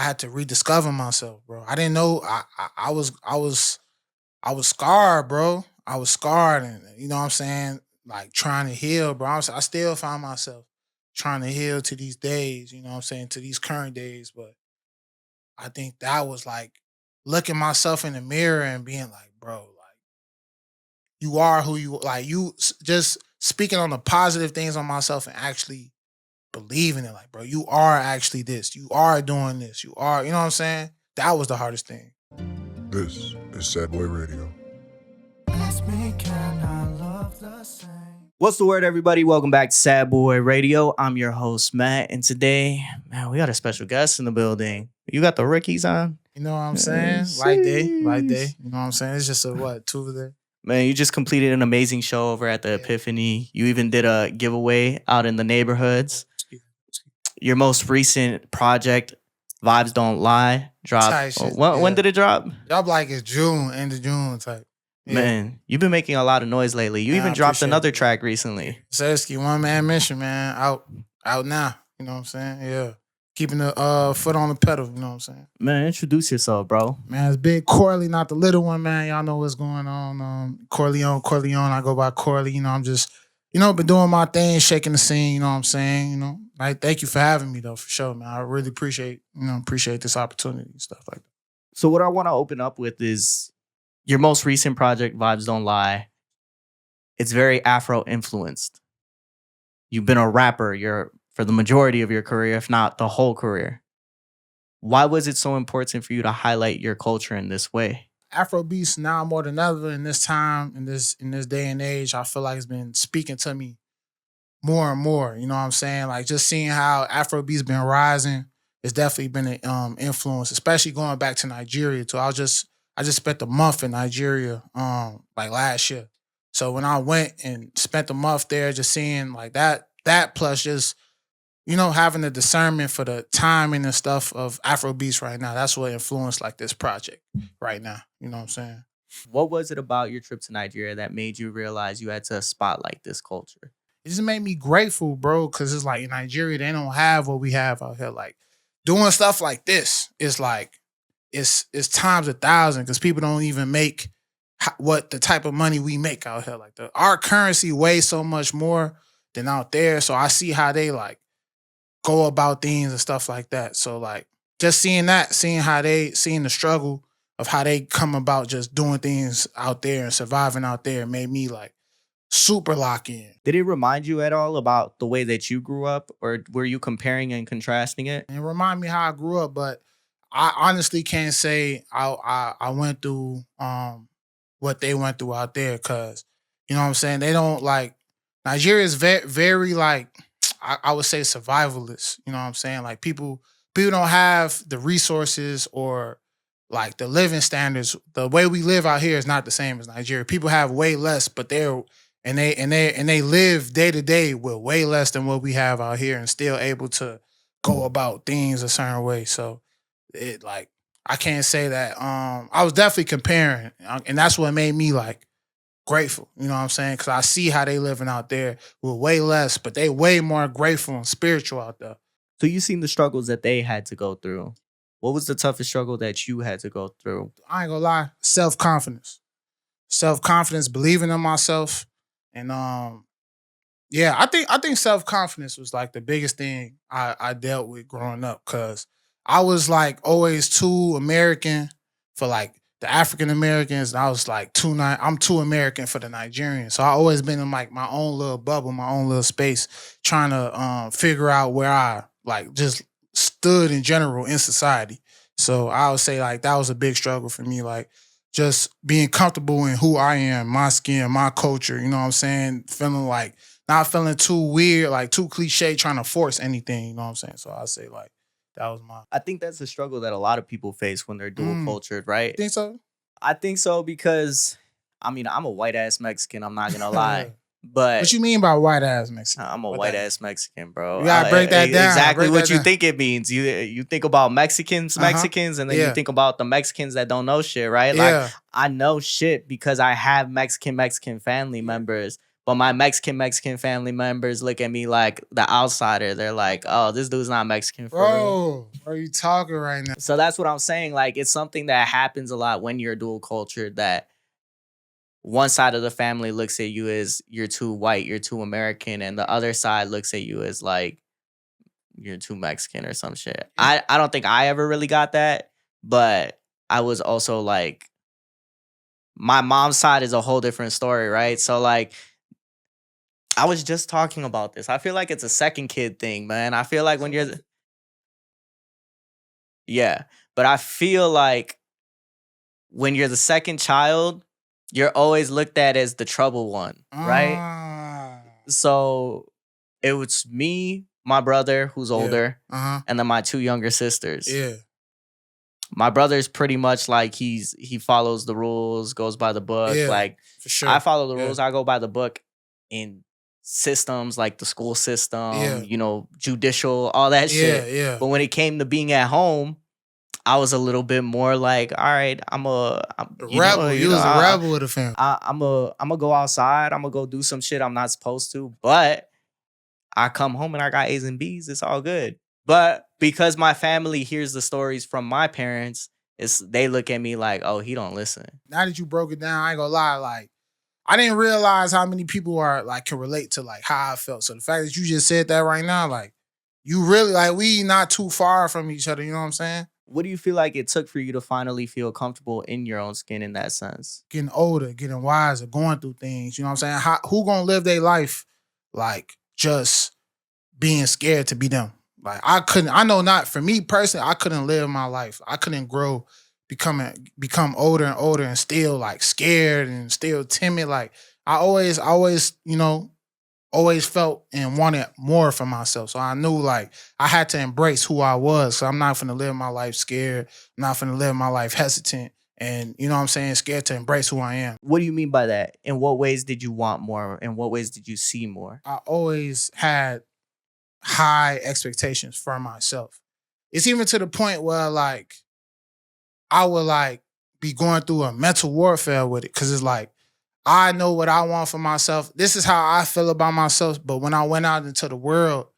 I had to rediscover myself, bro. I didn't know I was scarred, bro. I was scarred, and you know what I'm saying, like trying to heal, bro. I still find myself trying to heal to these days. You know what I'm saying, to these current days. But I think that was like looking myself in the mirror and being like, bro, like you are who you like. Just speaking on the positive things on myself and actually believing it. Like, bro, you are actually this. You are doing this. You are. You know what I'm saying? That was the hardest thing. This is Sad Boy Radio. What's the word, everybody? Welcome back to Sad Boy Radio. I'm your host, Matt, and today, man, we got a special guest in the building. You got the rookies on? You know what I'm saying? Light day, light day. You know what I'm saying? It's just a what, Tuesday? Man, you just completed an amazing show over at the Epiphany. You even did a giveaway out in the neighborhoods. Your most recent project, Vibes Don't Lie, dropped. When did it drop? Drop like it's June, end of June type. Yeah. Man, you've been making a lot of noise lately. You even dropped another track recently. Sersky, one man mission, man. Out now. You know what I'm saying? Yeah. Keeping the foot on the pedal, you know what I'm saying? Man, introduce yourself, bro. Man, it's big Corlie, not the little one, man. Y'all know what's going on. Corleone. I go by Corlie. You know, I'm just, been doing my thing, shaking the scene, you know what I'm saying? Like, thank you for having me, though, for sure, man. I really appreciate this opportunity and stuff like that. So what I want to open up with is your most recent project, Vibes Don't Lie. It's very Afro-influenced. You've been a rapper for the majority of your career, if not the whole career. Why was it so important for you to highlight your culture in this way? Afro beats now more than ever in this time, in this day and age, I feel like it's been speaking to me more and more. You know what I'm saying? Like just seeing how Afro beats been rising, it's definitely been an influence, especially going back to Nigeria too. I just spent a month in Nigeria like last year. So when I went and spent a month there, just seeing like that plus just having the discernment for the timing and stuff of Afro beats right now, that's what influenced like this project right now. You know what I'm saying? What was it about your trip to Nigeria that made you realize you had to spotlight this culture? It just made me grateful, bro, because it's like in Nigeria, they don't have what we have out here. Like doing stuff like this is like, it's times 1,000 because people don't even make what the type of money we make out here. Like our currency weighs so much more than out there. So I see how they like go about things and stuff like that. So like just seeing the struggle of how they come about just doing things out there and surviving out there made me like super lock in. Did it remind you at all about the way that you grew up, or were you comparing and contrasting it? It reminded me how I grew up, but I honestly can't say I went through what they went through out there, because you know what I'm saying, they don't like Nigeria is very, very like I would say survivalist. You know what I'm saying? Like people don't have the resources or like the living standards. The way we live out here is not the same as Nigeria. People have way less, but they live day to day with way less than what we have out here and still able to go about things a certain way. So it like I can't say that. I was definitely comparing, and that's what made me like grateful. You know what I'm saying? Because I see how they living out there with way less, but they way more grateful and spiritual out there. So you seen the struggles that they had to go through. What was the toughest struggle that you had to go through? I ain't gonna lie, self-confidence, believing in myself, and yeah, I think self-confidence was like the biggest thing I dealt with growing up, because I was like always too American for like the African Americans, and I was like I'm too American for the Nigerians. So I always been in like my own little bubble, my own little space, trying to figure out where I like just stood in general in society. So I would say like that was a big struggle for me, like just being comfortable in who I am, my skin, my culture, you know what I'm saying? Feeling like not feeling too weird, like too cliche, trying to force anything, you know what I'm saying? So I say like that was I think that's a struggle that a lot of people face when they're dual cultured, right? Think so? I think so because, I mean, I'm a white ass Mexican. I'm not gonna lie, but what you mean by white ass Mexican? I'm a white ass Mexican, bro. You gotta break that down. Exactly what you think it means. You think about Mexicans, and then you think about the Mexicans that don't know shit, right? Like I know shit because I have Mexican family members. But my Mexican family members look at me like the outsider. They're like, oh, this dude's not Mexican for real. Bro, are you talking right now? So that's what I'm saying. Like, it's something that happens a lot when you're dual cultured, that one side of the family looks at you as you're too white, you're too American, and the other side looks at you as like you're too Mexican or some shit. I don't think I ever really got that, but I was also like, my mom's side is a whole different story, right? So like, I was just talking about this. I feel like it's a second kid thing, man. I feel like when you're yeah, but I feel like when you're the second child, you're always looked at as the trouble one, right? Ah, So it was me, my brother who's older, and then my 2 younger sisters. yeah, My brother's pretty much like he follows the rules, goes by the book. Yeah, Like for sure. I follow the Yeah. rules. I go by the book in systems like the school system, Yeah. you know, judicial, all that Yeah, shit. yeah. But when it came to being at home, I was a little bit more like, all right, I'm A rebel. You was a rebel of the family. I'm gonna go outside. I'm gonna go do some shit I'm not supposed to. But I come home and I got A's and B's. It's all good. But because my family hears the stories from my parents, they look at me like, oh, he don't listen. Now that you broke it down, I ain't gonna lie, like, I didn't realize how many people are like can relate to like how I felt. So the fact that you just said that right now, like, you really like we not too far from each other. You know what I'm saying? What do you feel like it took for you to finally feel comfortable in your own skin in that sense? Getting older, getting wiser, going through things. You know what I'm saying? Who gonna live their life like just being scared to be them? Like I know not for me personally, I couldn't live my life. I couldn't grow, become older and older and still like scared and still timid. Like I always, you know, always felt and wanted more for myself. So I knew like I had to embrace who I was. So I'm not finna live my life scared. I'm not finna live my life hesitant. And you know what I'm saying? Scared to embrace who I am. What do you mean by that? In what ways did you want more? In what ways did you see more? I always had high expectations for myself. It's even to the point where like I would like be going through a mental warfare with it. Cause it's like, I know what I want for myself. This is how I feel about myself. But when I went out into the world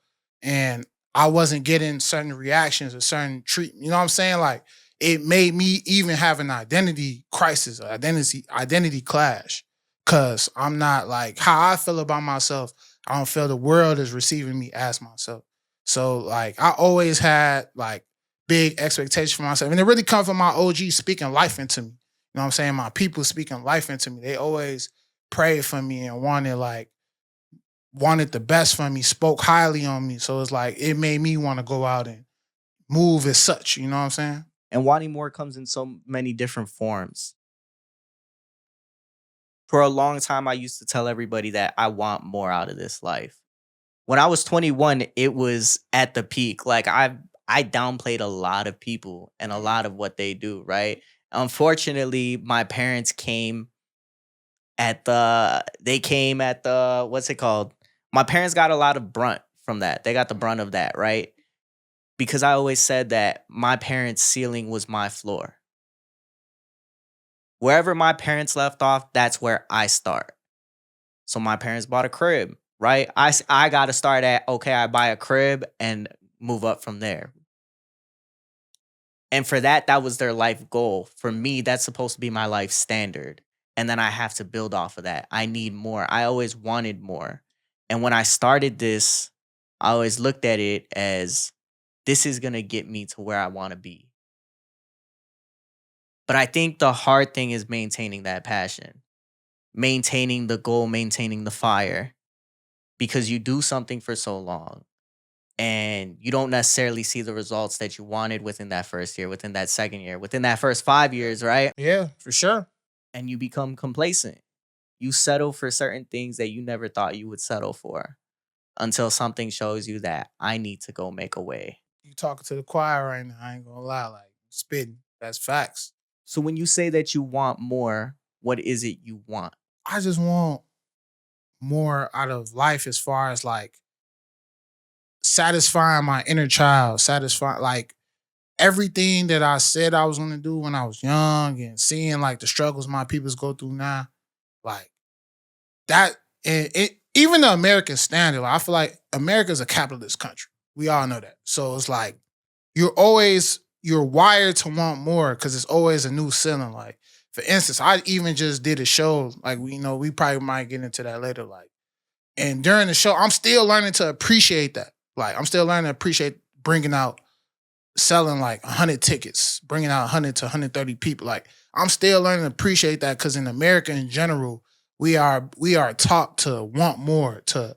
and I wasn't getting certain reactions or certain treatment, you know what I'm saying? Like it made me even have an identity crisis, identity clash. Cause I'm not like how I feel about myself. I don't feel the world is receiving me as myself. So like I always had like big expectations for myself. And it really comes from my OG speaking life into me. You know what I'm saying? My people speaking life into me. They always prayed for me and wanted the best for me, spoke highly on me. So it's like it made me want to go out and move as such. You know what I'm saying? And wanting more comes in so many different forms. For a long time, I used to tell everybody that I want more out of this life. When I was 21, it was at the peak. Like I downplayed a lot of people and a lot of what they do, right? Unfortunately, my parents came at the what's it called? My parents got a lot of brunt from that. They got the brunt of that, right? Because I always said that my parents' ceiling was my floor. Wherever my parents left off, that's where I start. So my parents bought a crib, right? I got to start at, okay, I buy a crib and move up from there. And for that was their life goal. For me, that's supposed to be my life standard. And then I have to build off of that. I need more. I always wanted more. And when I started this, I always looked at it as this is going to get me to where I want to be. But I think the hard thing is maintaining that passion, maintaining the goal, maintaining the fire, because you do something for so long and you don't necessarily see the results that you wanted within that first year, within that second year, within that first 5 years, right? Yeah, for sure. And you become complacent. You settle for certain things that you never thought you would settle for until something shows you that I need to go make a way. You talking to the choir right now. I ain't gonna lie, like spitting. That's facts. So when you say that you want more, what is it you want? I just want more out of life as far as like satisfying my inner child, satisfying like everything that I said I was gonna do when I was young and seeing like the struggles my peoples go through now. Like that and even the American standard, like, I feel like America's a capitalist country. We all know that. So it's like you're wired to want more because it's always a new ceiling. Like, for instance, I even just did a show, like, we probably might get into that later. Like, and during the show, I'm still learning to appreciate that. Like, I'm still learning to appreciate bringing out selling like 100 tickets, bringing out 100 to 130 people. Like, I'm still learning to appreciate that because in America in general, we are taught to want more, to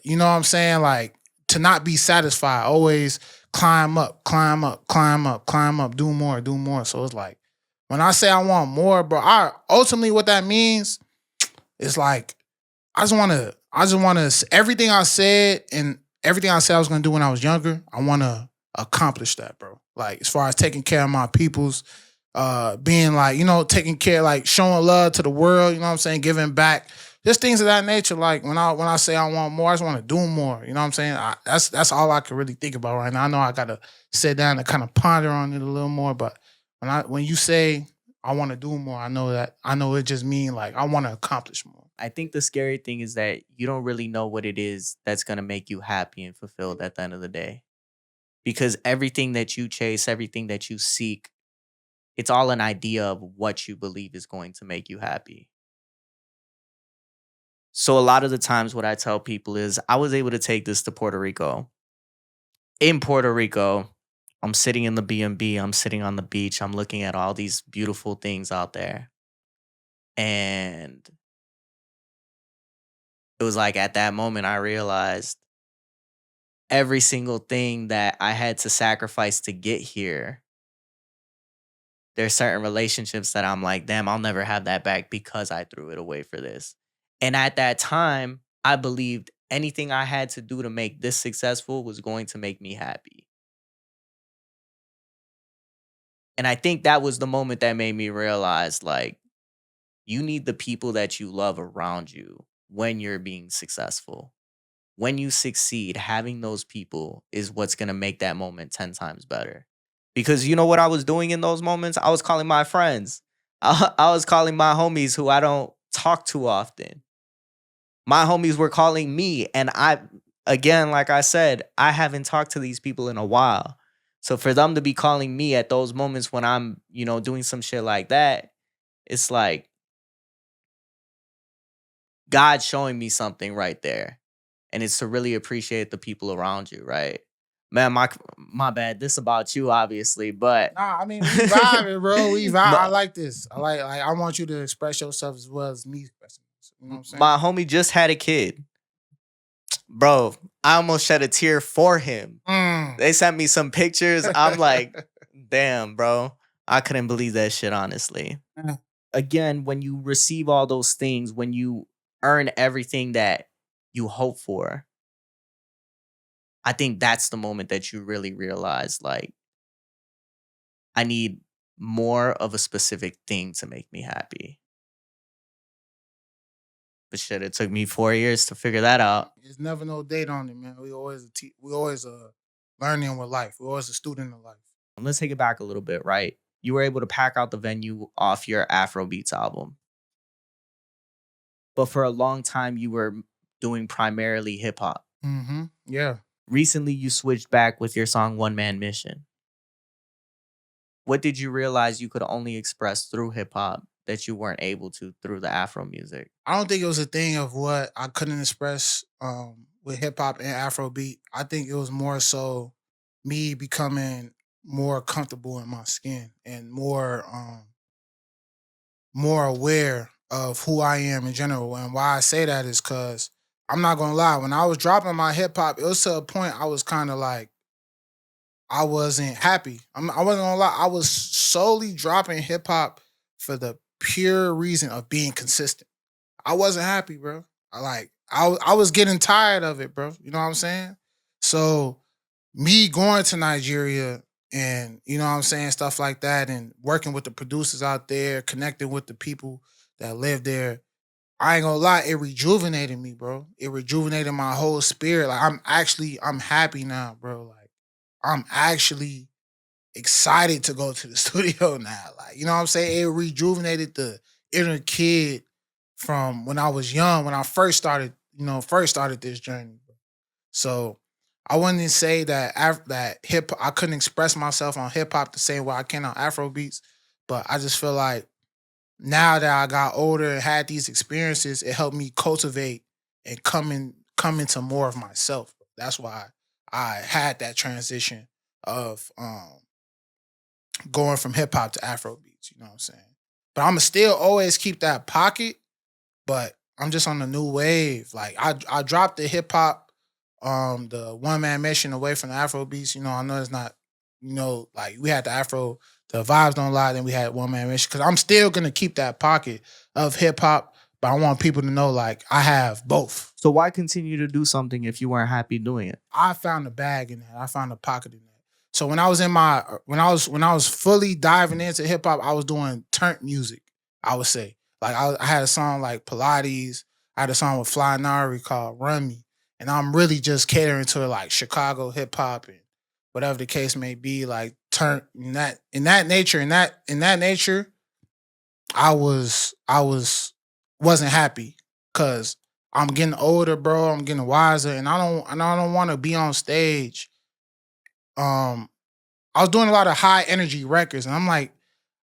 you know what I'm saying, like, to not be satisfied, always climb up, climb up, climb up, climb up, do more, do more. So it's like when I say I want more, bro, I ultimately what that means is like I just want to everything I said and everything I said I was gonna do when I was younger. I want to accomplish that, bro. Like, as far as taking care of my peoples, being like, taking care, like showing love to the world. You know what I'm saying? Giving back, just things of that nature. Like, when I say I want more, I just want to do more. You know what I'm saying? That's all I can really think about right now. I know I gotta sit down and kind of ponder on it a little more, but when you say I want to do more, I know it just mean like I want to accomplish more. I think the scary thing is that you don't really know what it is that's going to make you happy and fulfilled at the end of the day. Because everything that you chase, everything that you seek, it's all an idea of what you believe is going to make you happy. So a lot of the times what I tell people is I was able to take this to Puerto Rico. In Puerto Rico, I'm sitting in the B&B, I'm sitting on the beach, I'm looking at all these beautiful things out there. And it was like at that moment I realized every single thing that I had to sacrifice to get here. There's certain relationships that I'm like, damn, I'll never have that back because I threw it away for this. And at that time, I believed anything I had to do to make this successful was going to make me happy. And I think that was the moment that made me realize, like, you need the people that you love around you when you're being successful. When you succeed, having those people is what's going to make that moment 10 times better. Because you know what I was doing in those moments? I was calling my friends. I was calling my homies who I don't talk to often. My homies were calling me. And again, like I said, I haven't talked to these people in a while. So for them to be calling me at those moments when I'm, doing some shit like that, it's like God showing me something right there. And it's to really appreciate the people around you, right? Man, my bad. This about you, obviously, but Nah, I mean, we vibing, bro. We vibe. I my, like this. I want you to express yourself as well as me expressing myself. You know what I'm saying? my homie just had a kid. Bro, I almost shed a tear for him. They sent me some pictures. I'm like, damn, bro. I couldn't believe that shit, honestly. Again, when you receive all those things, when you earn everything that you hope for, I think that's the moment that you really realize, like, I need more of a specific thing to make me happy. But shit, it took me 4 years to figure that out. There's never no date on it, man. We always learning with life. We're always a student of life. Let's take it back a little bit, right? You were able to pack out the venue off your Afrobeats album. But for a long time, you were doing primarily hip hop. Mm-hmm. Yeah. Recently, you switched back with your song One Man Mission. What did you realize you could only express through hip hop that you weren't able to through the Afro music? I don't think it was a thing of what I couldn't express with hip hop and Afrobeat. I think it was more so me becoming more comfortable in my skin and more aware of who I am in general. And why I say that is because I'm not gonna lie, when I was dropping my hip hop, it was to a point I was kind of like I wasn't happy. I wasn't gonna lie, I was solely dropping hip hop for the pure reason of being consistent. I wasn't happy, bro. I was getting tired of it, bro. You know what I'm saying? So me going to Nigeria and you know what I'm saying, stuff like that, and working with the producers out there, connecting with the people that live there. I ain't gonna lie, it rejuvenated me, bro. It rejuvenated my whole spirit. Like I'm happy now, bro. Like I'm actually excited to go to the studio now. Like, you know what I'm saying? It rejuvenated the inner kid from when I was young, when I first started, first started this journey. So I wouldn't say that that hip I couldn't express myself on hip hop the same way I can on Afro beats, but I just feel like now that I got older and had these experiences, it helped me cultivate and come into more of myself. That's why I had that transition of going from hip hop to Afro beats. You know what I'm saying? But I'ma still always keep that pocket, but I'm just on the new wave. Like I dropped the hip hop, the one man mission away from the Afro beats. I know it's not, like we had the Afro, the vibes don't lie, then we had one man mission. Cause I'm still gonna keep that pocket of hip hop, but I want people to know like I have both. So why continue to do something if you weren't happy doing it? I found a bag in that. I found a pocket in that. So when I was in my when I was fully diving into hip hop, I was doing turnt music. I would say like I had a song like Pilates. I had a song with Fly Nari called Run Me, and I'm really just catering to like Chicago hip hop and whatever the case may be. Like turn in that nature. I wasn't happy because I'm getting older, bro. I'm getting wiser, and I don't want to be on stage. Um, I was doing a lot of high energy records, and I'm like,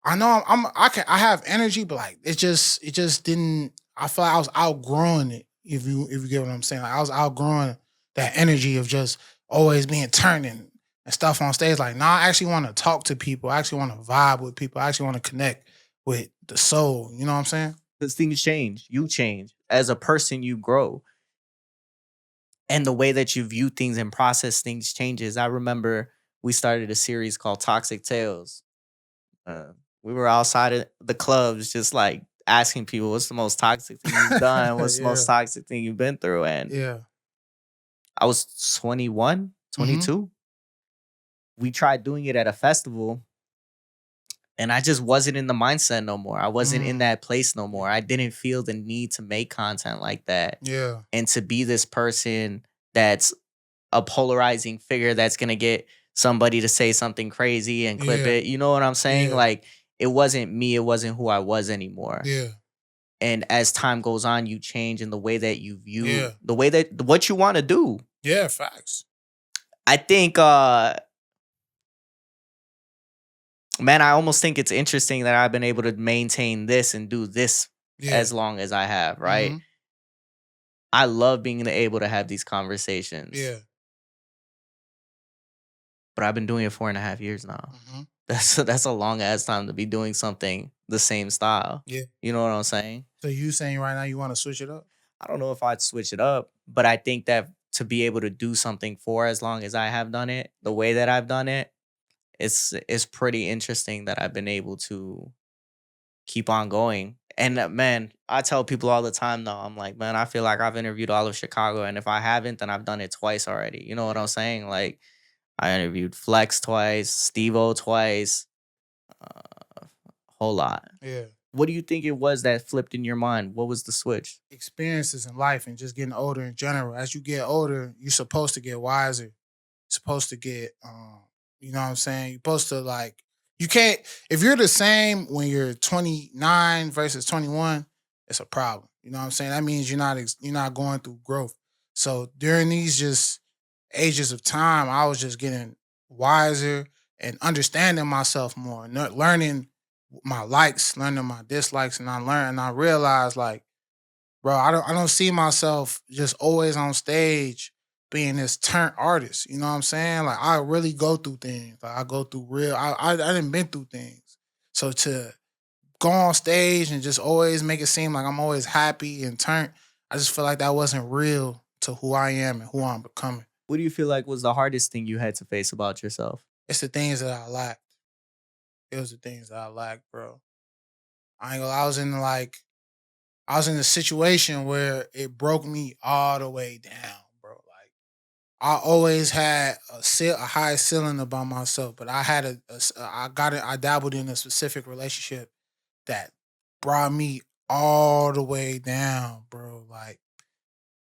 I know I have energy, but like it just didn't. I feel like I was outgrowing it. If you get what I'm saying, like I was outgrowing that energy of just always being turning and stuff on stage. Like, nah, I actually want to talk to people. I actually want to vibe with people. I actually want to connect with the soul. You know what I'm saying? Because things change. You change. As a person, you grow. And the way that you view things and process things changes. I remember we started a series called Toxic Tales. Uh, we were outside of the clubs just like asking people, what's the most toxic thing you've done? What's the most Yeah, toxic thing you've been through? And yeah. I was 21, Hmm. 22. We tried doing it at a festival and I just wasn't in the mindset no more. I wasn't in that place no more. I didn't feel the need to make content like that Yeah, and to be this person that's a polarizing figure that's going to get somebody to say something crazy and clip yeah, it. You know what I'm saying? yeah, Like it wasn't me, it wasn't who I was anymore. yeah, And as time goes on, you change in the way that you view yeah, the way that what you want to do. yeah. Facts. I think man, I almost think it's interesting that I've been able to maintain this and do this Yeah. as long as I have, right? Hmm. I love being able to have these conversations, Yeah. but I've been doing it 4.5 years now. Hmm. That's a long ass time to be doing something the same style. Yeah. You know what I'm saying? So you saying right now you want to switch it up? I don't know if I'd switch it up, but I think that to be able to do something for as long as I have done it, the way that I've done it, it's pretty interesting that I've been able to keep on going. And man, I tell people all the time though, I'm like, man, I feel like I've interviewed all of Chicago. And if I haven't, then I've done it twice already. You know what I'm saying? Like I interviewed Flex twice, Steve-O twice, a whole lot. Yeah. What do you think it was that flipped in your mind? What was the switch? Experiences in life and just getting older in general. As you get older, you're supposed to get wiser. You're supposed to get you know what I'm saying? You're supposed to like you can't if you're the same when you're 29 versus 21, it's a problem. You know what I'm saying? That means you're not going through growth. So during these just ages of time, I was just getting wiser and understanding myself more, learning my likes, learning my dislikes, and I realized like, bro, I don't see myself just always on stage being this turnt artist. You know what I'm saying? Like I really go through things. Like I go through real. I didn't been through things. So to go on stage and just always make it seem like I'm always happy and turnt, I just feel like that wasn't real to who I am and who I'm becoming. What do you feel like was the hardest thing you had to face about yourself? It's the things that I lacked. It was the things that I lacked, bro. I ain't gonna. I was in a situation where it broke me all the way down, bro. Like I always had a high ceiling about myself, but I had I got it. I dabbled in a specific relationship that brought me all the way down, bro. Like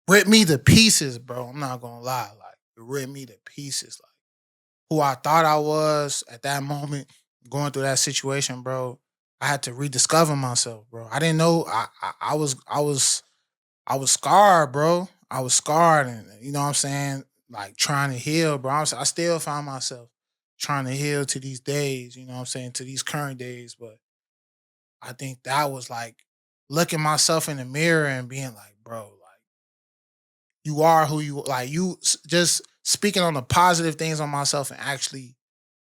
ripped me to pieces, bro. I'm not gonna lie. Like it ripped me to pieces. Like who I thought I was at that moment, going through that situation, bro. I had to rediscover myself, bro. I didn't know I was scarred, bro. I was scarred, and you know what I'm saying, like trying to heal, bro. I still find myself trying to heal to these days. You know what I'm saying, to these current days. But I think that was like looking myself in the mirror and being like, bro, like you are who you like. Just speaking on the positive things on myself and actually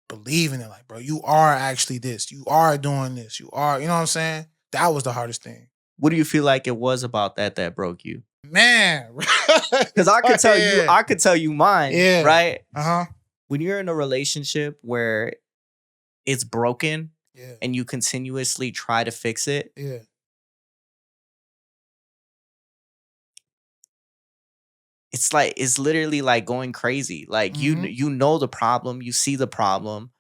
believing it. Like, bro, you are actually this. You are doing this. You are. You know what I'm saying? That was the hardest thing. What do you feel like it was about that broke you? Man, Because I could tell you mine, Yeah. right? Uh-huh. When you're in a relationship where it's broken Yeah. and you continuously try to fix it, Yeah. it's literally like going crazy. Like Mhm. you know the problem, you see the problem,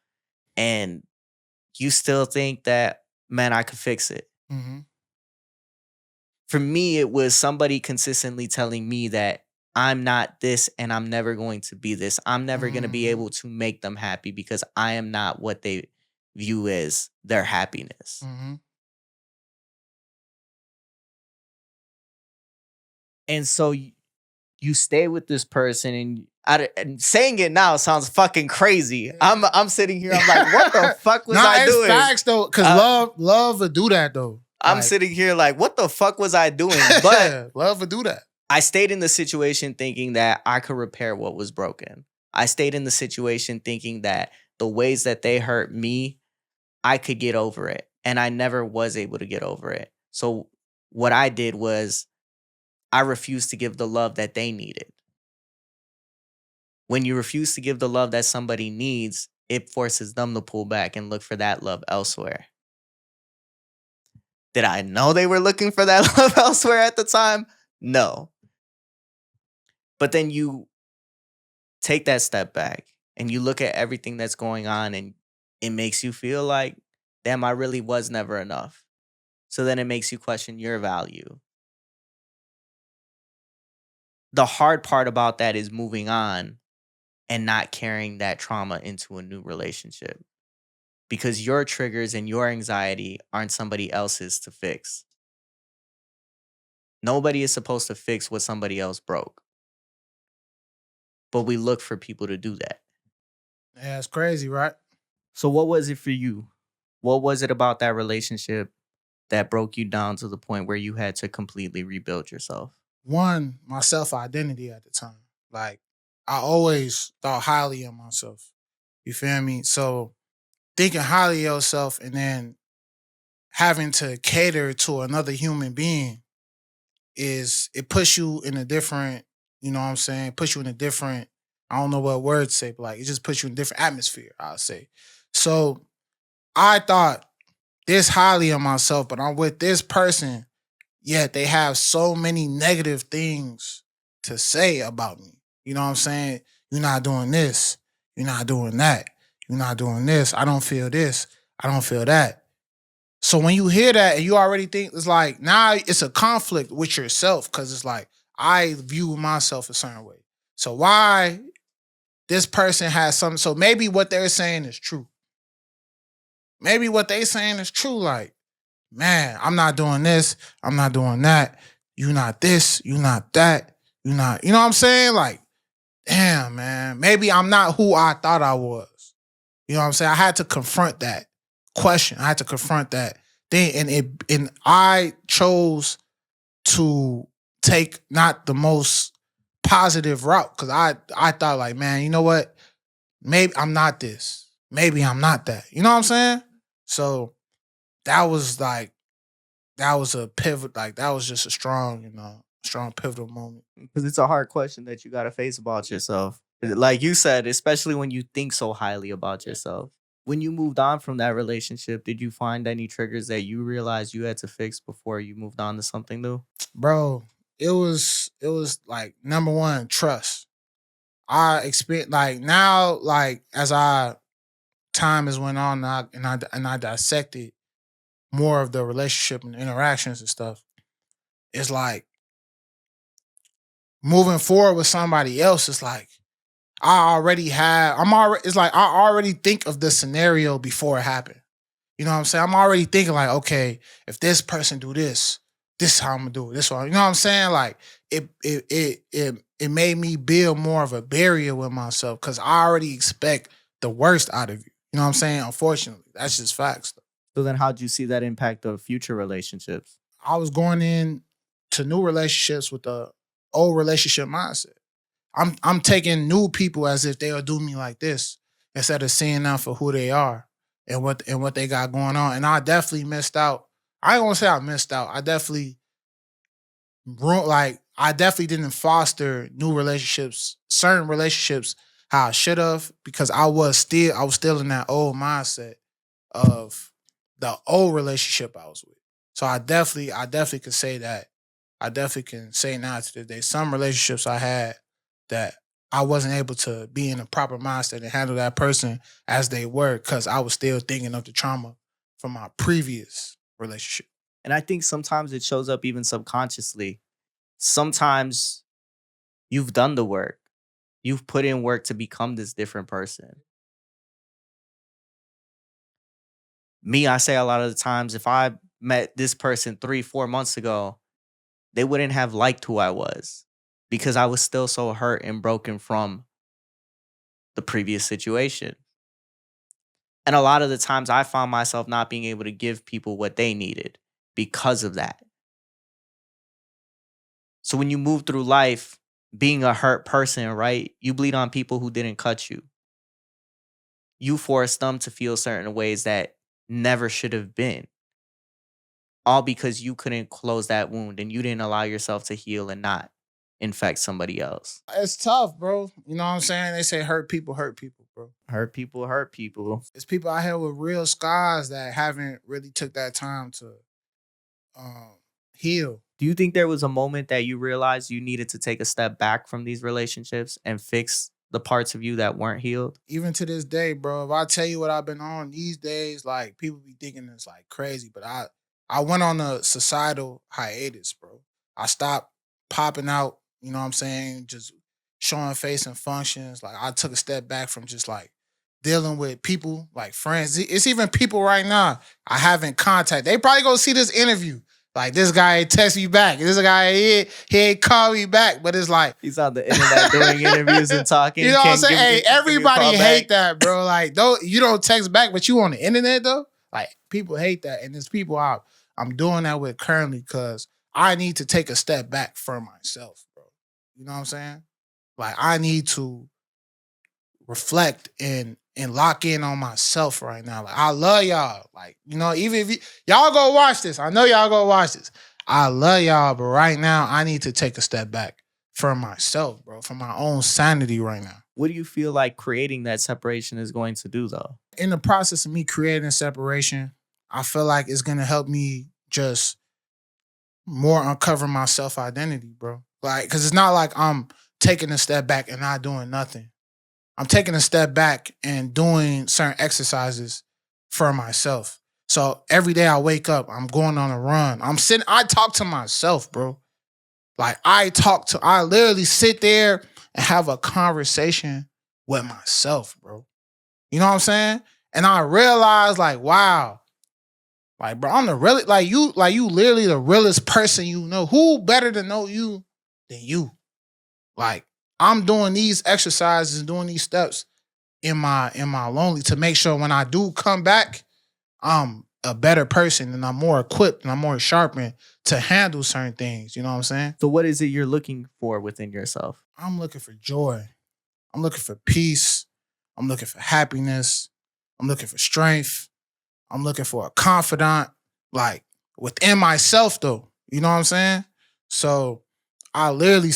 and you still think that, man, I could fix it. Mm-hmm. For me, it was somebody consistently telling me that I'm not this and I'm never going to be this. I'm never going to be able to make them happy because I am not what they view as their happiness. Mm-hmm. And so you stay with this person, and saying it now sounds fucking crazy. I'm sitting here, I'm like, what the fuck was I doing? Facts though, because love would do that though. I'm sitting here like, what the fuck was I doing? But love would do that. I stayed in the situation thinking that I could repair what was broken. I stayed in the situation thinking that the ways that they hurt me, I could get over it. And I never was able to get over it. So what I did was I refused to give the love that they needed. When you refuse to give the love that somebody needs, it forces them to pull back and look for that love elsewhere. Did I know they were looking for that love elsewhere at the time? No. But then you take that step back and you look at everything that's going on, and it makes you feel like, damn, I really was never enough. So then it makes you question your value. The hard part about that is moving on and not carrying that trauma into a new relationship, because your triggers and your anxiety aren't somebody else's to fix. Nobody is supposed to fix what somebody else broke. But we look for people to do that. Yeah, it's crazy, right? So what was it for you? What was it about that relationship that broke you down to the point where you had to completely rebuild yourself? One, my self-identity at the time. Like, I always thought highly of myself. You feel me? So thinking highly of yourself and then having to cater to another human being it puts you in a different, you know what I'm saying? Puts you in a different, I don't know what word to say, but like it just puts you in a different atmosphere, I'll say. So I thought this highly of myself, but I'm with this person, yet they have so many negative things to say about me. You know what I'm saying? You're not doing this. You're not doing that. You're not doing this. I don't feel this. I don't feel that. So when you hear that and you already think it's like, now it's a conflict with yourself, because it's like, I view myself a certain way. So why this person has something, so maybe what they're saying is true. Maybe what they saying is true. Like, man, I'm not doing this. I'm not doing that. You not this. You not that. You not, you know what I'm saying? Like, damn, man. Maybe I'm not who I thought I was. You know what I'm saying? I had to confront that question. I had to confront that thing. And I chose to take not the most positive route, because I thought like, man, you know what? Maybe I'm not this. Maybe I'm not that. You know what I'm saying? So that was like, that was a pivot. Like, that was just a strong, strong pivotal moment. Because it's a hard question that you got to face about yourself. Like you said, especially when you think so highly about yourself. When you moved on from that relationship, did you find any triggers that you realized you had to fix before you moved on to something new? Bro, it was like, number one, trust. I expect, like, now, like, as time has went on, and I dissected more of the relationship and interactions and stuff. It's like, moving forward with somebody else, it's like, it's like I already think of the scenario before it happened. You know what I'm saying? I'm already thinking like, okay, if this person do this, this is how I'm gonna do it. This one, you know what I'm saying? Like it made me build more of a barrier with myself because I already expect the worst out of you. You know what I'm saying? Unfortunately, that's just facts. So then how'd you see that impact of future relationships? I was going in to new relationships with the old relationship mindset. I'm taking new people as if they'll do me like this instead of seeing them for who they are and what they got going on. And I definitely missed out. I ain't gonna say I missed out. I definitely didn't foster new relationships, certain relationships how I should have because I was still in that old mindset of the old relationship I was with. So I definitely could say that. I definitely can say now to this day, some relationships I had that I wasn't able to be in a proper mindset and handle that person as they were because I was still thinking of the trauma from my previous relationship. And I think sometimes it shows up even subconsciously. Sometimes you've done the work. You've put in work to become this different person. Me, I say a lot of the times, if I met this person 3, 4 months ago, they wouldn't have liked who I was because I was still so hurt and broken from the previous situation. And a lot of the times I found myself not being able to give people what they needed because of that. So when you move through life being a hurt person, right? You bleed on people who didn't cut you. You force them to feel certain ways that never should have been. All because you couldn't close that wound and you didn't allow yourself to heal and not infect somebody else. It's tough, bro. You know what I'm saying? They say hurt, bro. Hurt people hurt people. It's people out here with real scars that haven't really took that time to heal. Do you think there was a moment that you realized you needed to take a step back from these relationships and fix the parts of you that weren't healed? Even to this day, bro, if I tell you what I've been on these days, like people be thinking it's like crazy, but I went on a societal hiatus, bro. I stopped popping out, you know what I'm saying, just showing face and functions. Like I took a step back from just like dealing with people, like friends. It's even people right now I haven't contact. They probably gonna see this interview. Like this guy ain't text me back. This guy he ain't call me back. But it's like He's on the internet doing interviews and talking. you know what I'm saying? Hey, give me a everybody call hate back. that, bro. Like, you don't text back, but you on the internet though. Like, people hate that, and there's people I'm doing that with currently because I need to take a step back for myself, bro. You know what I'm saying? Like, I need to reflect and lock in on myself right now. Like, I love y'all. Like, you know, even if y'all go watch this, I know y'all go watch this. I love y'all, but right now I need to take a step back for myself, bro, for my own sanity right now. What do you feel like creating that separation is going to do, though? In the process of me creating separation, I feel like it's gonna help me just more uncover my self identity, bro. Like, cause it's not like I'm taking a step back and not doing nothing. I'm taking a step back and doing certain exercises for myself. So every day I wake up, I'm going on a run. I talk to myself, bro. Like I literally sit there and have a conversation with myself, bro. You know what I'm saying? And I realized, like, wow, like, bro, I'm the really, you literally the realest person you know. Who better to know you than you? Like, I'm doing these exercises and doing these steps in my lonely to make sure when I do come back, I'm a better person and I'm more equipped and I'm more sharpened to handle certain things. You know what I'm saying? So what is it you're looking for within yourself? I'm looking for joy. I'm looking for peace. I'm looking for happiness. I'm looking for strength. I'm looking for a confidant, like within myself, though. You know what I'm saying? So I literally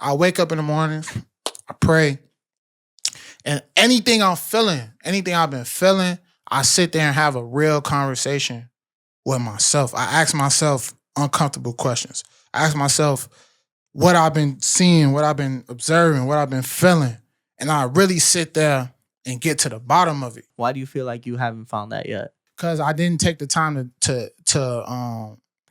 I wake up in the morning, I pray, and anything I'm feeling, anything I've been feeling, I sit there and have a real conversation with myself. I ask myself uncomfortable questions. I ask myself what I've been seeing, what I've been observing, what I've been feeling. And I really sit there and get to the bottom of it. Why do you feel like you haven't found that yet? Because I didn't take the time to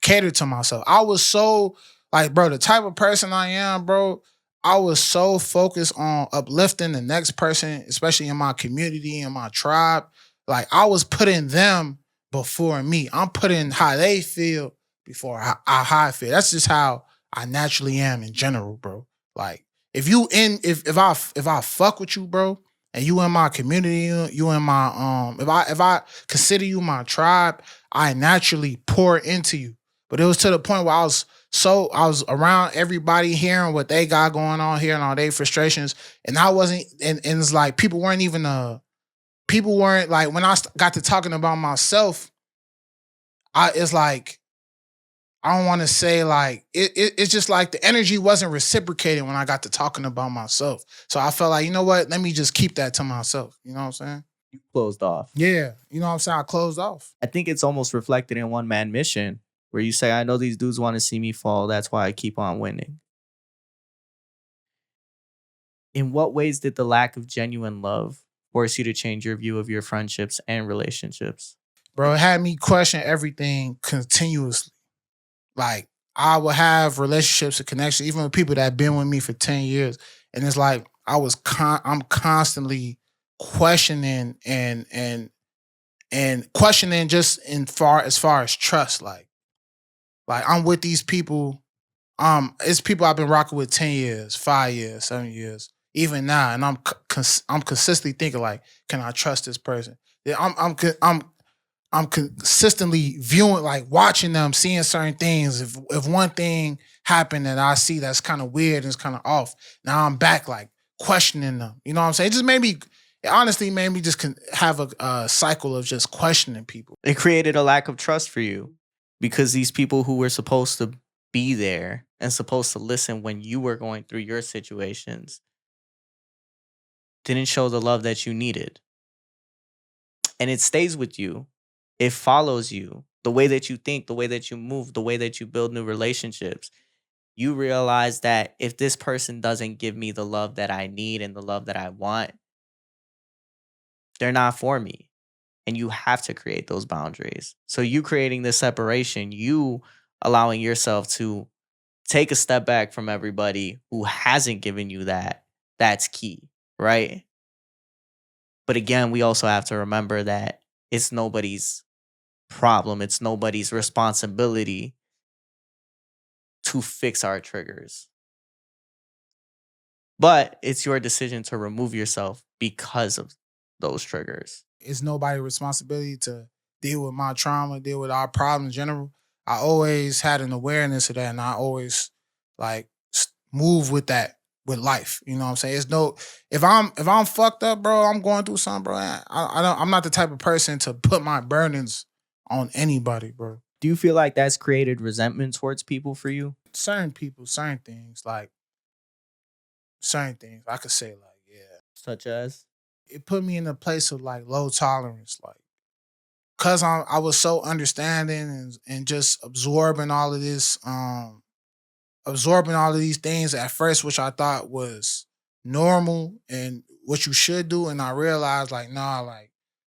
cater to myself. I was so, like, bro, the type of person I am, bro, I was so focused on uplifting the next person, especially in my community, in my tribe. Like I was putting them before me. I'm putting how they feel before how I feel. That's just how I naturally am in general, bro. Like if I fuck with you, bro, and you in my community, you in my if I consider you my tribe, I naturally pour into you. But it was to the point where I was around everybody hearing what they got going on here and all their frustrations, and I wasn't and it's like people weren't like when got to talking about myself, it's like I don't want to say like it's just like the energy wasn't reciprocated when I got to talking about myself. So I felt like, you know what, let me just keep that to myself. You know what I'm saying? You closed off. Yeah. You know what I'm saying? I closed off. I think it's almost reflected in One Man Mission, where you say, I know these dudes want to see me fall. That's why I keep on winning. In what ways did the lack of genuine love force you to change your view of your friendships and relationships? Bro, it had me question everything continuously. Like I would have relationships and connections, even with people that have been with me for 10 years. And it's like I'm constantly questioning and questioning just as far as trust. Like I'm with these people. It's people I've been rocking with 10 years, 5 years, 7 years, even now. And I'm consistently thinking like, can I trust this person? Yeah, I'm consistently viewing, like watching them, seeing certain things. If one thing happened that I see that's kind of weird and it's kind of off, now I'm back like questioning them. You know what I'm saying? It honestly made me just have a cycle of just questioning people. It created a lack of trust for you because these people who were supposed to be there and supposed to listen when you were going through your situations didn't show the love that you needed. And it stays with you. It follows you. The way that you think, the way that you move, the way that you build new relationships. You realize that if this person doesn't give me the love that I need and the love that I want, they're not for me. And you have to create those boundaries. So you creating this separation, you allowing yourself to take a step back from everybody who hasn't given you that, that's key, right? But again, we also have to remember that it's nobody's problem. It's nobody's responsibility to fix our triggers. But it's your decision to remove yourself because of those triggers. It's nobody's responsibility to deal with my trauma, deal with our problems in general. I always had an awareness of that, and I always like move with that with life. You know what I'm saying? It's no if I'm fucked up, bro, I'm going through something, bro. I'm not the type of person to put my burdens on anybody, bro. Do you feel like that's created resentment towards people for you? Certain people, certain things, like certain things, I could say like, yeah. Such as? It put me in a place of like low tolerance, like cause I was so understanding and just absorbing all of these things at first, which I thought was normal and what you should do. And I realized like, nah, like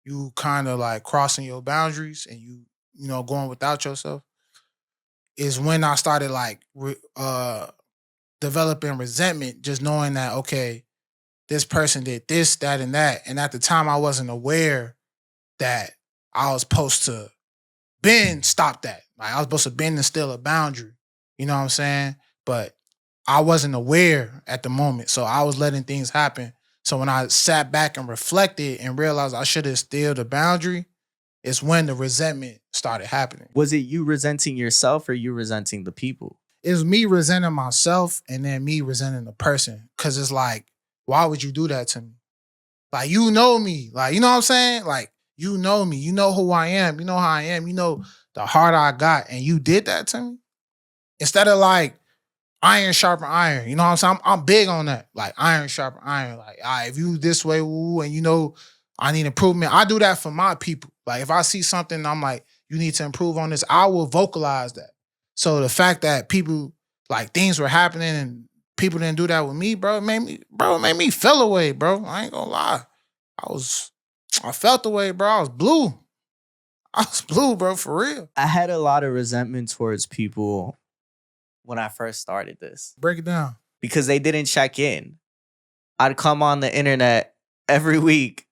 you kind of like crossing your boundaries and you know, going without yourself is when I started like developing resentment, just knowing that, okay, this person did this, that, and that. And at the time I wasn't aware that I was supposed to stop that. Like I was supposed to bend and still a boundary. You know what I'm saying? But I wasn't aware at the moment. So I was letting things happen. So when I sat back and reflected and realized I should have still the boundary, it's when the resentment started happening. Was it you resenting yourself or you resenting the people? It was me resenting myself and then me resenting the person. Cause it's like, why would you do that to me? Like, you know me. Like, you know what I'm saying? Like, you know me. You know who I am. You know how I am. You know the heart I got. And you did that to me? Instead of like, iron sharpen iron. You know what I'm saying? I'm big on that. Like, iron sharpen iron. Like, all right, if you this way, woo, and you know I need improvement, I do that for my people. Like, if I see something, I'm like, you need to improve on this, I will vocalize that. So the fact that people, like, things were happening and people didn't do that with me, bro, it made me feel away, bro. I ain't gonna lie. I felt the way, bro. I was blue. I was blue, bro, for real. I had a lot of resentment towards people when I first started this Break it down. because they didn't check in. I'd come on the internet every week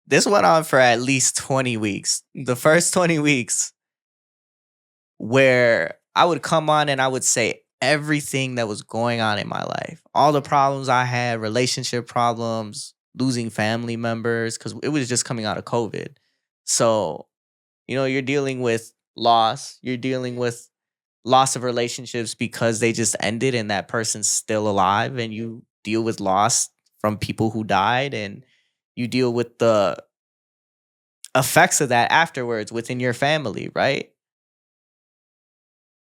This went on for at least 20 weeks. The first 20 weeks where I would come on and I would say everything that was going on in my life, all the problems I had, relationship problems, losing family members, because it was just coming out of COVID. So, you're dealing with loss, you're dealing with loss of relationships because they just ended and that person's still alive, and you deal with loss from people who died, and you deal with the effects of that afterwards within your family, right?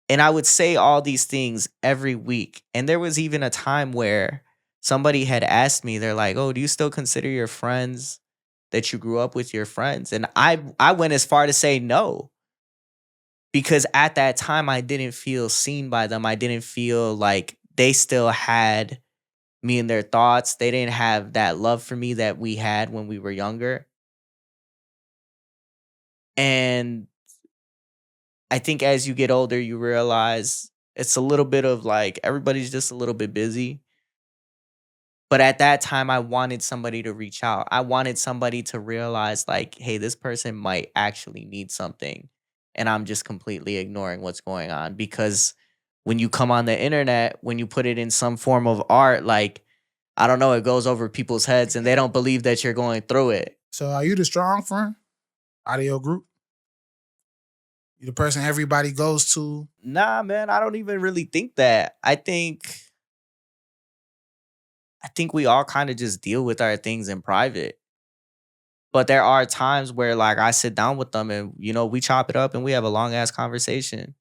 And I would say all these things every week. And there was even a time where somebody had asked me, they're like, "Oh, do you still consider your friends that you grew up with your friends?" And I went as far to say no. Because at that time I didn't feel seen by them. I didn't feel like they still had me in their thoughts. They didn't have that love for me that we had when we were younger. And I think as you get older, you realize it's a little bit of like everybody's just a little bit busy. But at that time, I wanted somebody to reach out. I wanted somebody to realize, like, hey, this person might actually need something. And I'm just completely ignoring what's going on. Because when you come on the internet, when you put it in some form of art, like, I don't know, it goes over people's heads and they don't believe that you're going through it. So are you the strong friend out of your group? You the person everybody goes to? Nah, man, I don't even really think that. I think we all kind of just deal with our things in private. But there are times where like I sit down with them and we chop it up and we have a long ass conversation.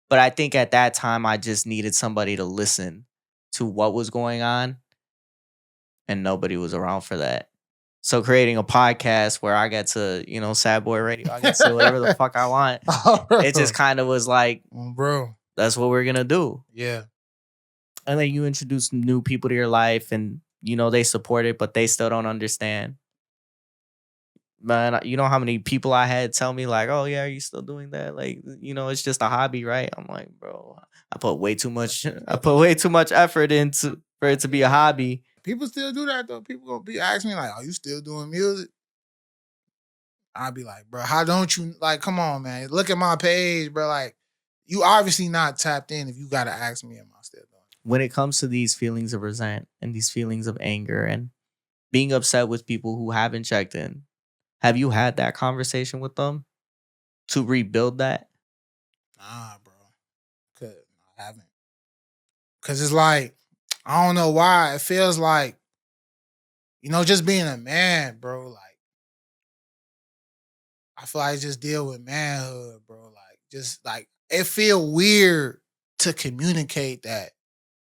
But I think at that time I just needed somebody to listen to what was going on, and nobody was around for that. So creating a podcast where I get to, Sad Boy Radio, I get to say whatever the fuck I want. It just kind of was like, bro, that's what we're gonna do. Yeah. And then you introduce new people to your life and they support it, but they still don't understand. Man, you know how many people I had tell me like, "Oh yeah, are you still doing that? Like, it's just a hobby, right?" I'm like, bro, I put way too much effort into for it to be a hobby. People still do that though. People gonna be asking me like, "Are you still doing music?" I'd be like, "Bro, how don't you like? Come on, man. Look at my page, bro. Like, you obviously not tapped in if you gotta ask me, am I still doing it?" When it comes to these feelings of resent and these feelings of anger and being upset with people who haven't checked in, have you had that conversation with them to rebuild that? Nah, bro. I haven't. Cause it's like, I don't know why. It feels like, just being a man, bro. Like, I feel like I just deal with manhood, bro. Like, just like it feel weird to communicate that,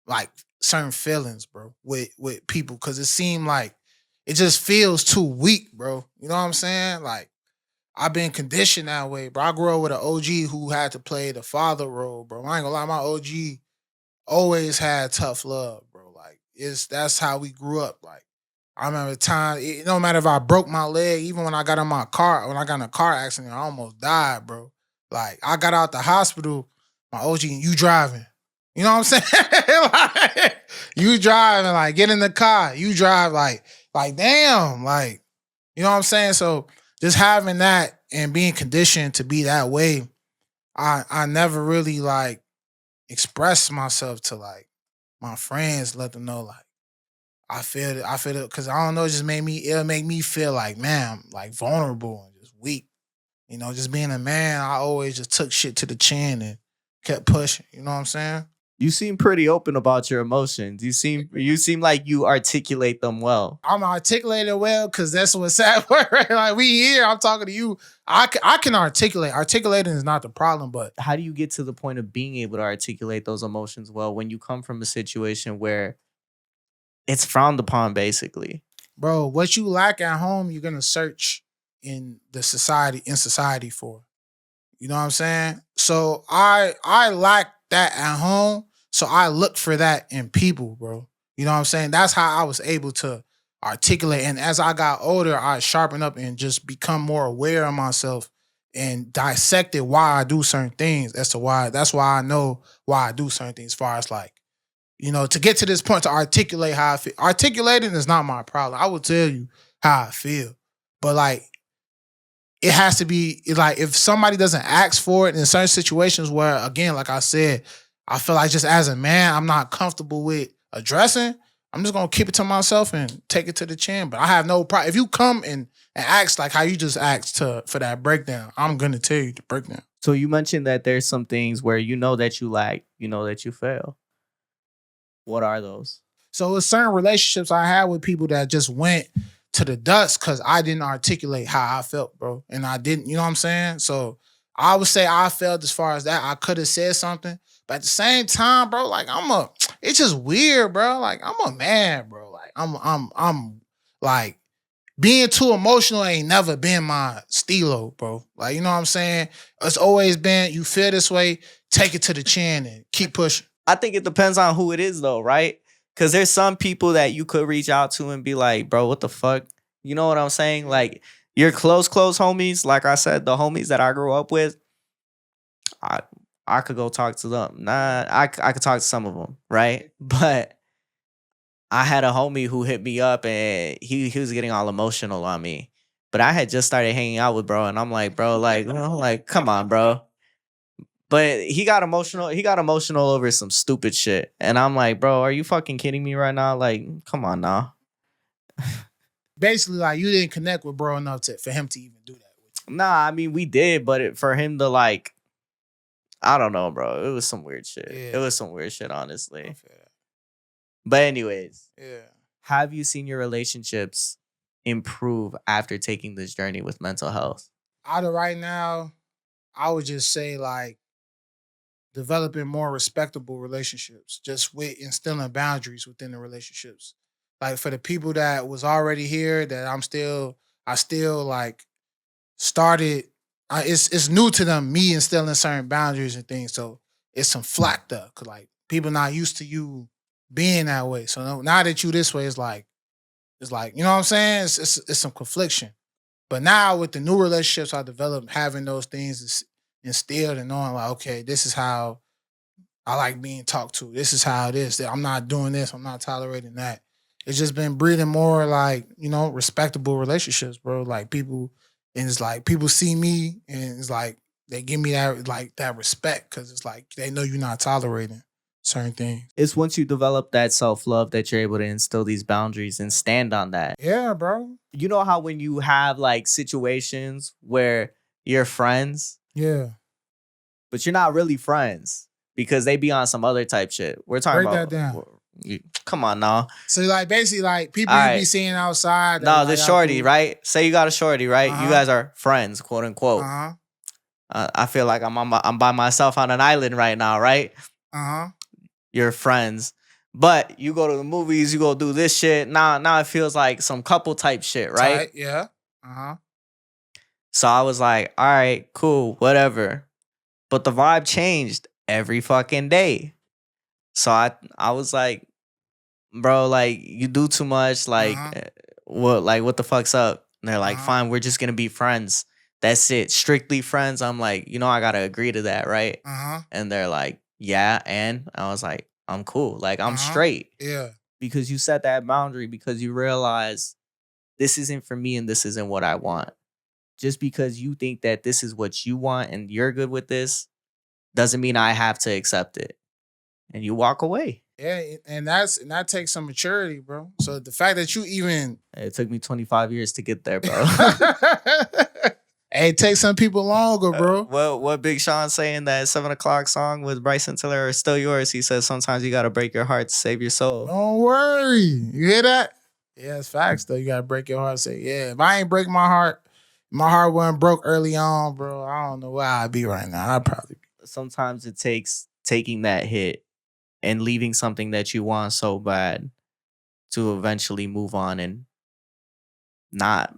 like certain feelings, bro, with people, because it seemed like it just feels too weak, bro. You know what I'm saying? Like, I've been conditioned that way, bro. I grew up with an OG who had to play the father role, bro. I ain't gonna lie, my OG always had tough love, bro. Like, that's how we grew up. Like, I remember the time, it no matter if I broke my leg, even when I got in a car accident, I almost died, bro. Like, I got out the hospital, my OG, you driving. You know what I'm saying? Like, you driving, like, get in the car. You drive, like damn, like, you know what I'm saying? So just having that and being conditioned to be that way, I never really like express myself to like my friends, let them know like I feel it because I don't know, it'll make me feel like, man, I'm like vulnerable and just weak. Just being a man, I always just took shit to the chin and kept pushing. You know what I'm saying? You seem pretty open about your emotions. You seem like you articulate them well. I'm articulating well because that's what's sad. Right? Like, we here, I'm talking to you. I can articulate. Articulating is not the problem, but how do you get to the point of being able to articulate those emotions well when you come from a situation where it's frowned upon, basically? Bro, what you lack at home, you're gonna search in society for. You know what I'm saying? So I lack that at home. So I look for that in people, bro. You know what I'm saying? That's how I was able to articulate. And as I got older, I sharpened up and just become more aware of myself and dissected why I do certain things. That's why I know why I do certain things as far as like, to get to this point to articulate how I feel. Articulating is not my problem. I will tell you how I feel. But like it has to be like if somebody doesn't ask for it in certain situations where, again, like I said, I feel like just as a man, I'm not comfortable with addressing. I'm just gonna keep it to myself and take it to the chin. But I have no problem. If you come and ask like how you just asked for that breakdown, I'm gonna tell you the breakdown. So you mentioned that there's some things where you know that you lack, you know that you fail. What are those? So it's certain relationships I had with people that just went to the dust because I didn't articulate how I felt, bro. And I didn't, you know what I'm saying? So I would say I felt as far as that. I could have said something. But at the same time, bro, like it's just weird, bro. Like I'm a man, bro. Like I'm like being too emotional ain't never been my stilo, bro. Like, you know what I'm saying? It's always been, you feel this way, take it to the chin and keep pushing. I think it depends on who it is though, right? Because there's some people that you could reach out to and be like, bro, what the fuck? You know what I'm saying? Like your close homies, like I said, the homies that I grew up with, I could go talk to them. Nah, I could talk to some of them, right? But I had a homie who hit me up and he was getting all emotional on me. But I had just started hanging out with bro, and I'm like, bro, like, come on, bro. But he got emotional. He got emotional over some stupid shit. And I'm like, bro, are you fucking kidding me right now? Like, come on now. Basically, like you didn't connect with bro enough for him to even do that with you. Nah, I mean, we did, but for him to like, I don't know, bro. It was some weird shit. Yeah. It was some weird shit, honestly. I feel that. But anyways, Yeah. have you seen your relationships improve after taking this journey with mental health? Out of right now, I would just say like developing more respectable relationships, just with instilling boundaries within the relationships. Like for the people that was already here, that I still like started. It's new to them, me instilling certain boundaries and things. So it's some flack there, cause like people not used to you being that way. So now that you this way, it's like you know what I'm saying. It's some confliction. But now with the new relationships I developed, having those things is instilled and knowing like, okay, this is how I like being talked to. This is how it is. I'm not doing this. I'm not tolerating that. It's just been breeding more like, respectable relationships, bro. Like people, and it's like people see me and it's like they give me that respect because it's like they know you're not tolerating certain things. It's once you develop that self-love that you're able to instill these boundaries and stand on that. Yeah, bro. You know how when you have like situations where you're friends, Yeah. but you're not really friends because they be on some other type shit. We're talking Break about that down. Come on now. So like basically like people All you right. be seeing outside. No, this shorty, right? Say you got a shorty, right? Uh-huh. You guys are friends, quote unquote. Uh-huh. I feel like I'm by myself on an island right now, right? Uh-huh. You're friends. But you go to the movies, you go do this shit. Now it feels like some couple type shit, right? Tight, yeah. Uh-huh. So I was like, all right, cool, whatever. But the vibe changed every fucking day. So I was like, bro, like you do too much. Like, what the fuck's up? And they're like, fine, we're just gonna be friends. That's it, strictly friends. I'm like, I gotta agree to that, right? And they're like, yeah, and I was like, I'm cool. Like I'm straight. Yeah. Because you set that boundary because you realize this isn't for me and this isn't what I want. Just because you think that this is what you want and you're good with this doesn't mean I have to accept it. And you walk away. Yeah, and that takes some maturity, bro. So the fact that you even It took me 25 years to get there, bro. Hey, it takes some people longer, bro. What Big Sean saying that 7 o'clock song with Bryson Tiller is still yours. He says sometimes you gotta break your heart to save your soul. Don't worry. You hear that? Yeah, it's facts though. You gotta break your heart and say, yeah, if I ain't break my heart wasn't broke early on, bro. I don't know where I'd be right now. I'd probably be. Sometimes it takes taking that hit and leaving something that you want so bad to eventually move on and not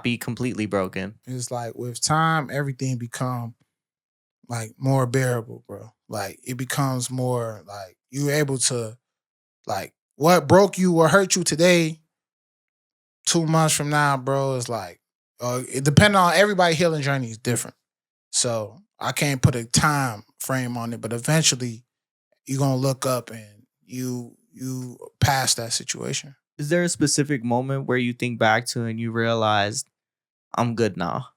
be completely broken. It's like with time, everything become like more bearable, bro. Like it becomes more like you're able to like what broke you, what hurt you today, 2 months from now, bro, is like it depending on everybody healing journey is different. So I can't put a time frame on it, but eventually you're gonna look up and you pass that situation. Is there a specific moment where you think back to and you realized I'm good now?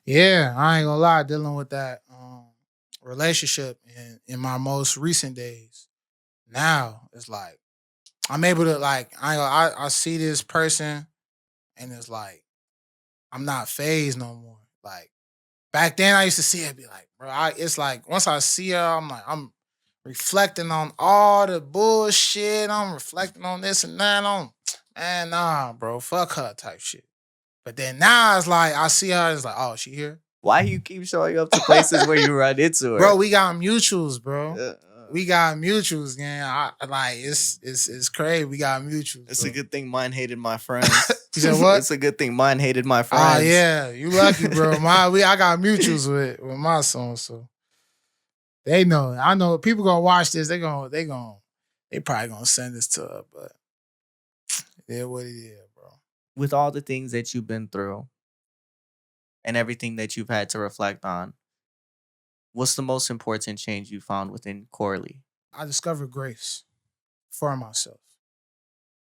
Yeah, I ain't gonna lie, dealing with that relationship in my most recent days. Now it's like I'm able to like I see this person and it's like I'm not phased no more. Like back then I used to see it be like, bro, it's like once I see her, I'm like, I'm reflecting on all the bullshit. I'm reflecting on this and that. Man, nah, bro, fuck her type shit. But then now it's like I see her, it's like, oh, she here? Why you keep showing up to places where you run into her? Bro, we got mutuals, bro. We got mutuals, gang. Like it's crazy. We got mutuals. It's bro. a good thing mine hated my friends. You said what? It's a good thing mine hated my friends. Ah, yeah, you lucky, bro. I got mutuals with my son, so they know. I know people gonna watch this. They probably gonna send this to her, but yeah, what it is, bro. With all the things that you've been through and everything that you've had to reflect on, what's the most important change you found within Corlie? I discovered grace for myself.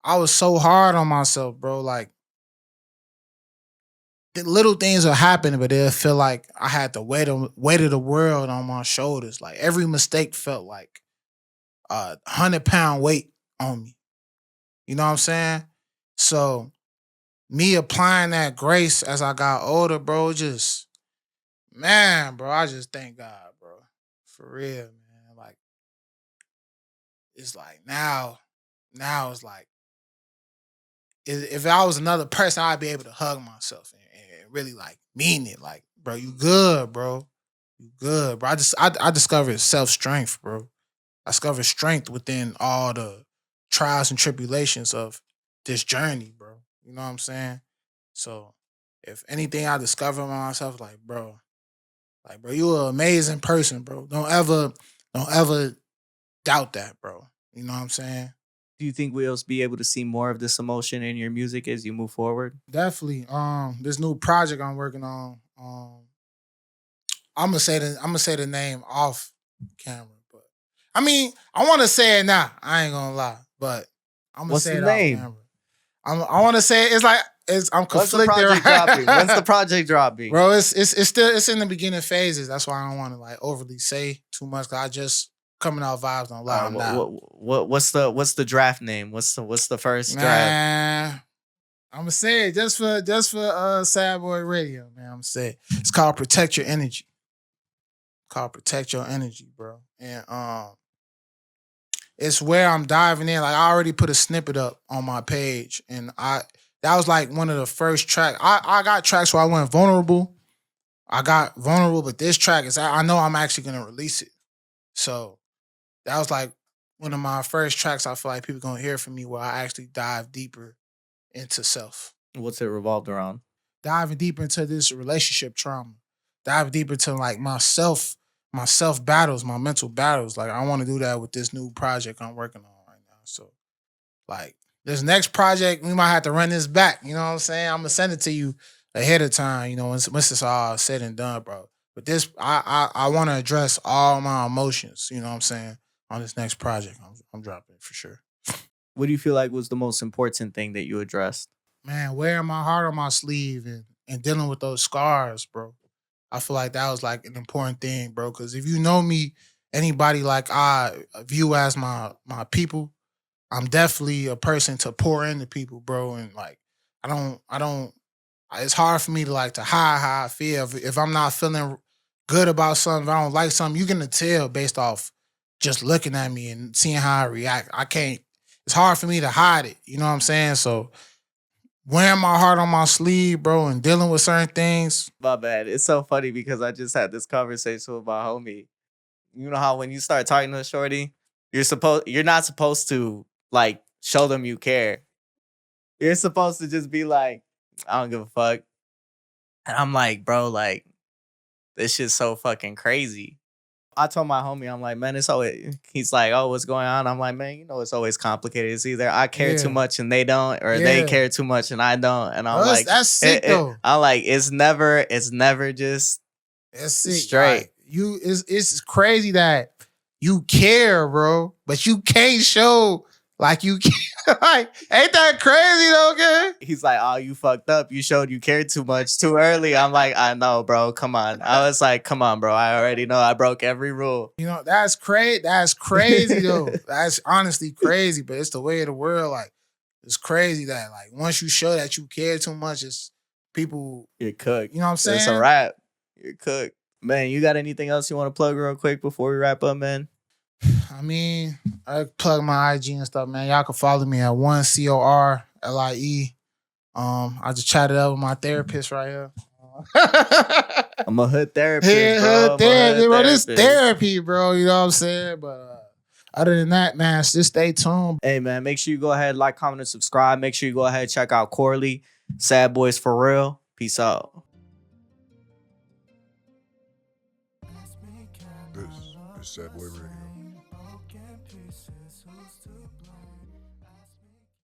I was so hard on myself, bro. Like the little things are happening, but it feel like I had the weight of the world on my shoulders. Like every mistake felt like a 100-pound weight on me. You know what I'm saying? So me applying that grace as I got older, bro, just man, bro, I just thank God, bro. For real, man. Like it's like now it's like if I was another person, I'd be able to hug myself and really like mean it. Like, bro, you good, bro. You good, bro. I discovered self-strength, bro. I discovered strength within all the trials and tribulations of this journey, bro. You know what I'm saying? So if anything I discover myself, like, bro, you an amazing person, bro. Don't ever doubt that, bro. You know what I'm saying? Do you think we'll be able to see more of this emotion in your music as you move forward? Definitely. This new project I'm working on. I'm gonna say the name off camera, but I mean, I want to say it now. I ain't gonna lie, but I'm gonna What's say the it name? off camera. I want to say it. It's like I'm When's the conflicted. project Right? dropping? When's the project dropping? Bro, it's still in the beginning phases. That's why I don't want to like overly say too much. Cause I just coming out vibes on lie. I'm not. What's the draft name? What's the first draft? Man, I'm gonna say it just for Sad Boy Radio, man. I'm gonna say it. It's called Protect Your Energy. Called Protect Your Energy, bro. And it's where I'm diving in. Like I already put a snippet up on my page, and that was like one of the first tracks. I got tracks where I went vulnerable. But this track is I know I'm actually gonna release it. So that was like one of my first tracks I feel like people gonna hear from me where I actually dive deeper into self. What's it revolved around? Diving deeper into this relationship trauma. Diving deeper into like myself battles, my mental battles. Like I want to do that with this new project I'm working on right now. So like this next project, we might have to run this back. You know what I'm saying? I'm gonna send it to you ahead of time, you know, once it's all said and done, bro. But this I want to address all my emotions, you know what I'm saying, on this next project. I'm dropping it for sure. What do you feel like was the most important thing that you addressed? Man, wearing my heart on my sleeve and dealing with those scars, bro. I feel like that was like an important thing, bro. Because if you know me, anybody like I view as my people, I'm definitely a person to pour into people, bro. And like I don't. It's hard for me to like to hide how I feel. If I'm not feeling good about something, if I don't like something, you can tell based off just looking at me and seeing how I react. I can't. It's hard for me to hide it. You know what I'm saying? So wearing my heart on my sleeve, bro, and dealing with certain things. My bad. It's so funny because I just had this conversation with my homie. You know how when you start talking to a shorty, you're not supposed to like show them you care. You're supposed to just be like, I don't give a fuck. And I'm like, bro, like this shit's so fucking crazy. I told my homie, I'm like, man, it's always. He's like, oh, what's going on? I'm like, man, you know, it's always complicated. It's either I care too much and they don't, or they care too much and I don't. And I'm like, that's sick though. I'm like, it's never just That's sick. straight. Like, it's crazy that you care, bro, but you can't show like you care. Like, ain't that crazy though, gang? He's like, oh, you fucked up. You showed you cared too much too early. I'm like, I know, bro. Come on. I was like, come on, bro. I already know I broke every rule. You know, that's crazy. That's crazy though. That's honestly crazy, but it's the way of the world. Like, it's crazy that like once you show that you care too much, it's people. You're cooked. You know what I'm saying? It's a wrap. You're cooked. Man, you got anything else you want to plug real quick before we wrap up, man? I mean, I plug my IG and stuff, man. Y'all can follow me at 1CORLIE. I just chatted up with my therapist right here. I'm a hood therapist, Yeah, bro. hood therapy, bro. This therapy, bro. You know what I'm saying? But other than that, man, just stay tuned. Hey, man, make sure you go ahead, like, comment, and subscribe. Make sure you go ahead and check out Corlie. Sad Boys for Real. Peace out. This is Sad Boy Radio.